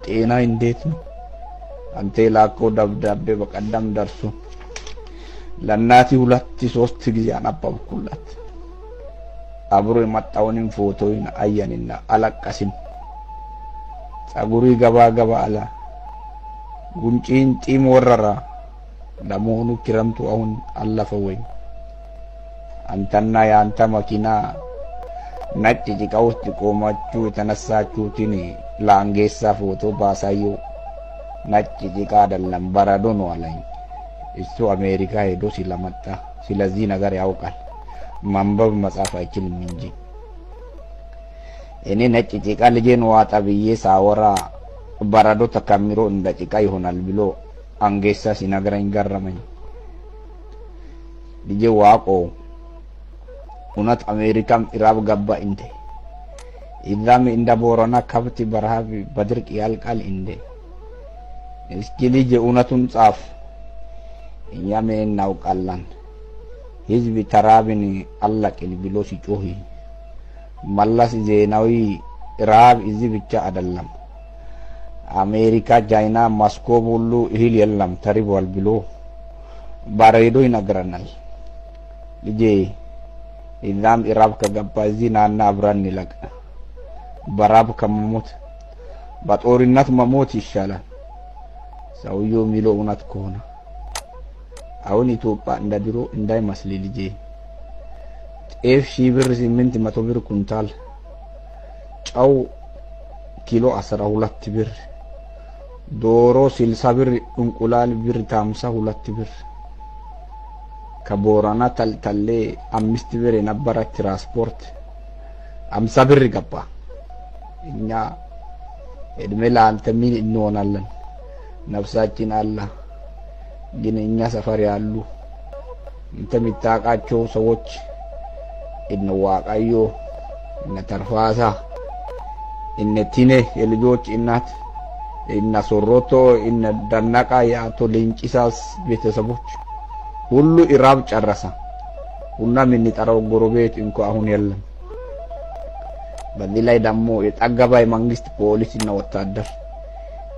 ጤና እንዴት ነው? አንተ ላከው ደብዳቤ በቀደም ደርሶ ለእናቴ 2-3 ጊዜ አነበብኩላት። አብሮ የመጣውንም ፎቶውን አየንና አለቀስን። ጸጉሪ ገባ ገባ አለ። ጉንጪን ጢም ወረራ። ለመሆኑ ክረምቱ አሁን አለፈ ወይ? አንተና የአንተ መኪና ነጭ ጭቃ ውስጥ ቆማችሁ የተነሳችሁትን ለአንጌሳ ፎቶ ባሳየው ነጭ ጭቃ አይደለም በረዶ ነው አለኝ። እሱ አሜሪካ ሄዶ ስለመጣ ስለዚህ ነገር ያውቃል። ማንበብ መጻፍ አይችልም እንጂ እኔ ነጭ ጭቃ ልጄን ዋጣ ብዬ ሳወራ በረዶ ተከምሮ እንደ ጭቃ ይሆናል ብሎ አንጌሳ ሲነግረኝ ገረመኝ። ልጄ ዋቆ እውነት አሜሪካም ኢራብ ገባ እንዴ? ኢዛም እንደ ቦረና ከብት በረሃብ በድርቅ ያልቃል እንዴ? እስኪ ልጄ እውነቱን ጻፍ። እኛ ምን እናውቃለን? ህዝብ ተራብን አለቅን ብሎ ሲጮህ መለስ ዜናዊ ራብ እዚህ ብቻ አይደለም አሜሪካ፣ ቻይና፣ ሞስኮ ሁሉ እህል የለም ተርቧል ብሎ በሬዲዮ ይነግረናል። ልጄ ኢዛም ኢራብ ከገባ እዚህ ናና አብረን እንለቅ። በራብ ከመሞት በጦርነት መሞት ይሻላል። ሰውየው የሚለው እውነት ከሆነ አሁን ኢትዮጵያ እንደ ድሮ እንዳይመስል ልጄ። ጤፍ 1000 ብር 800 ብር ኩንታል፣ ጨው ኪሎ 12 ብር፣ ዶሮ 60 ብር፣ እንቁላል ብር 52 ብር። ከቦራና ተልተሌ 5 ብር የነበረ ትራንስፖርት 50 ብር ገባ። እኛ እድሜ ለአንተ ምን እንሆናለን? ነፍሳችን አለ። ግን እኛ ሰፈር ያሉ እንተ የሚታቃቸው ሰዎች እነ ዋቃዮ፣ እነ ተርፋሳ፣ እነ ቲኔ የልጆች እናት፣ እነ ሶሮቶ፣ እነ ደነቃ የአቶ ሌንጭሳስ ቤተሰቦች ሁሉ ኢራብ ጨረሰ። ሁና የምንጠራው ጎረቤት እንኳ አሁን የለም። በዚህ ላይ ደግሞ የጠገባ የመንግስት ፖሊስ እና ወታደር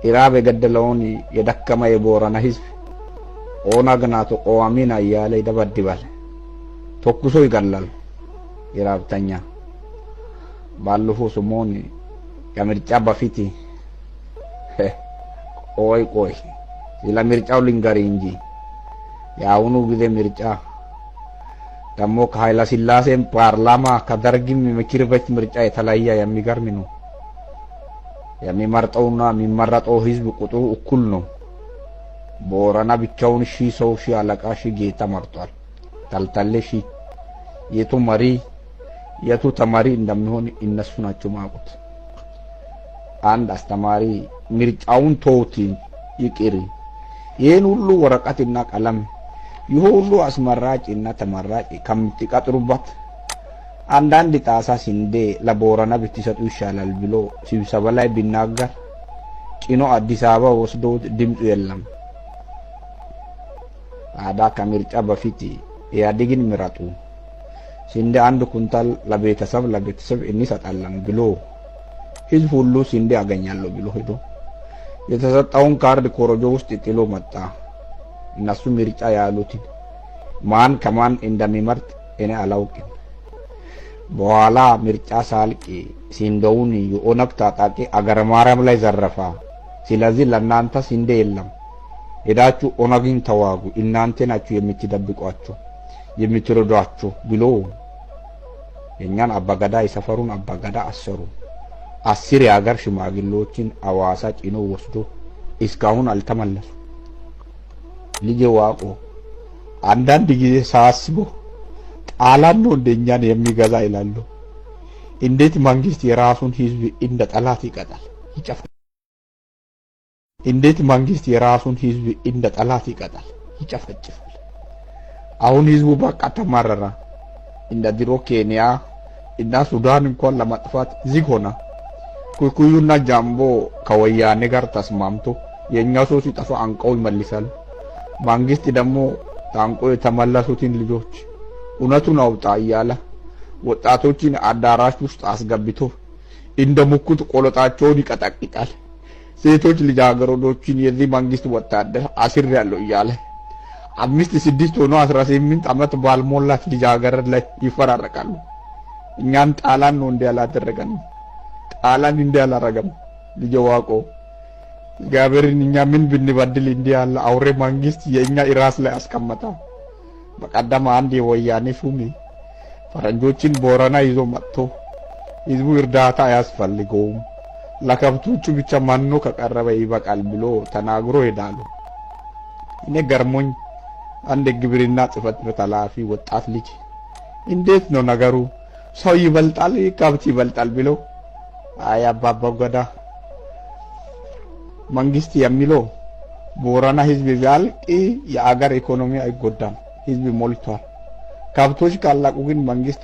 ኢራብ የገደለውን የደከመ የቦረና ህዝብ ኦነግ ናቶ ቆዋሚና እያለ ይደበድባል፣ ተኩሶ ይገላል። ኢራብተኛ ባለፈው ሰሞን ከምርጫ በፊት ቆይ ስለ ምርጫው ልንገርህ እንጂ የአሁኑ ጊዜ ምርጫ ደግሞ ከኃይለ ሥላሴም ፓርላማ ከደርግም ምክር ቤት ምርጫ የተለየ የሚገርም ነው። የሚመርጠውና የሚመረጠው ህዝብ ቁጥሩ እኩል ነው። ቦረና ብቻውን 1000 ሰው 1000 አለቃ 1000 ጌታ መርጧል። ተልተሌ 1000። የቱ መሪ የቱ ተማሪ እንደሚሆን እነሱ ናቸው ማቁት። አንድ አስተማሪ ምርጫውን ተውት ይቅር፣ ይሄን ሁሉ ወረቀትና ቀለም ይሄ ሁሉ አስመራጭ እና ተመራጭ ከምትቀጥሩበት አንዳንድ ጣሳ ስንዴ ለቦረና ብትሰጡ ይሻላል ብሎ ስብሰባ ላይ ቢናገር ጭኖ አዲስ አበባ ወስዶ ድምፁ የለም። አዳ ከምርጫ በፊት ኢህአዴግን ምረጡ፣ ስንዴ 1 ኩንታል ለቤተሰብ እንሰጣለን ብሎ ህዝብ ሁሉ ስንዴ ያገኛሉ ብሎ ሄዶ የተሰጠውን ካርድ ኮረጆ ውስጥ ጥሎ መጣ። እነሱ ምርጫ ያሉትን ማን ከማን እንደሚመርጥ እኔ አላውቅም። በኋላ ምርጫ ሳልቅ ስንዴውን የኦነግ ታጣቂ አገረ ማርያም ላይ ዘረፋ። ስለዚህ ለእናንተ ስንዴ የለም፣ ሄዳችሁ ኦነግን ተዋጉ፣ እናንተ ናችሁ የምትደብቋቸው የምትረዷቸው ብሎ የኛን አባገዳ የሰፈሩን አባገዳ አሰሩ። 10 የሀገር ሽማግሌዎችን አዋሳ ጭኖ ወስዶ እስካሁን አልተመለሱ። ልጄ ዋቆ አንዳንድ ጊዜ ሳስበው ጣላን ነው እንደኛን የሚገዛ ይላሉ። እንዴት መንግስት የራሱን ህዝብ እንደ ጠላት ይቀጣል ይጨፍራል? እንዴት መንግስት የራሱን ህዝብ እንደ ጠላት ይቀጣል ይጨፈጭፋል? አሁን ህዝቡ በቃ ተማረረ። እንደ ድሮ ኬንያ እና ሱዳን እንኳን ለማጥፋት ዝግ ሆና ኩኩዩና ጃምቦ ከወያኔ ጋር ተስማምቶ የኛው ሰው ሲጠፋ አንቀው ይመልሳል። መንግስት ደግሞ ታንቆ የተመለሱትን ልጆች እውነቱን አውጣ እያለ ወጣቶችን አዳራሽ ውስጥ አስገብቶ እንደ ሙኩት ቆለጣቸውን ይቀጠቅጣል። ሴቶች ልጃገረዶችን የዚህ መንግስት ወታደር አስር ያለው እያለ 5-6 ሆኖ 18 ዓመት ባልሞላት ልጃገረድ ላይ ይፈራረቃሉ። እኛን ጣላን ነው እንዲህ ያላደረገን ጣላን እንዲህ ያላረገም ልጅ ዋቆ እግዚአብሔርን እኛ ምን ብንበድል እንዲህ ያለ አውሬ መንግስት የእኛ ራስ ላይ አስቀመጣ። በቀደም አንድ የወያኔ ሹም ፈረንጆችን ቦረና ይዞ መጥቶ ህዝቡ እርዳታ አያስፈልገውም ለከብቶቹ ብቻ ማኖ ከቀረበ ይበቃል ብሎ ተናግሮ ሄዳሉ። እኔ ገርሞኝ አንድ ግብርና ጽሕፈት ቤት ኃላፊ ወጣት ልጅ እንዴት ነው ነገሩ ሰው ይበልጣል ከብት ይበልጣል ብሎ አይ አባባ ገዳ መንግስት የሚለው ቦረና ህዝብ ቢያልቅ የአገር ኢኮኖሚ አይጎዳም፣ ህዝብ ሞልቷል። ከብቶች ካላቁ ግን መንግስት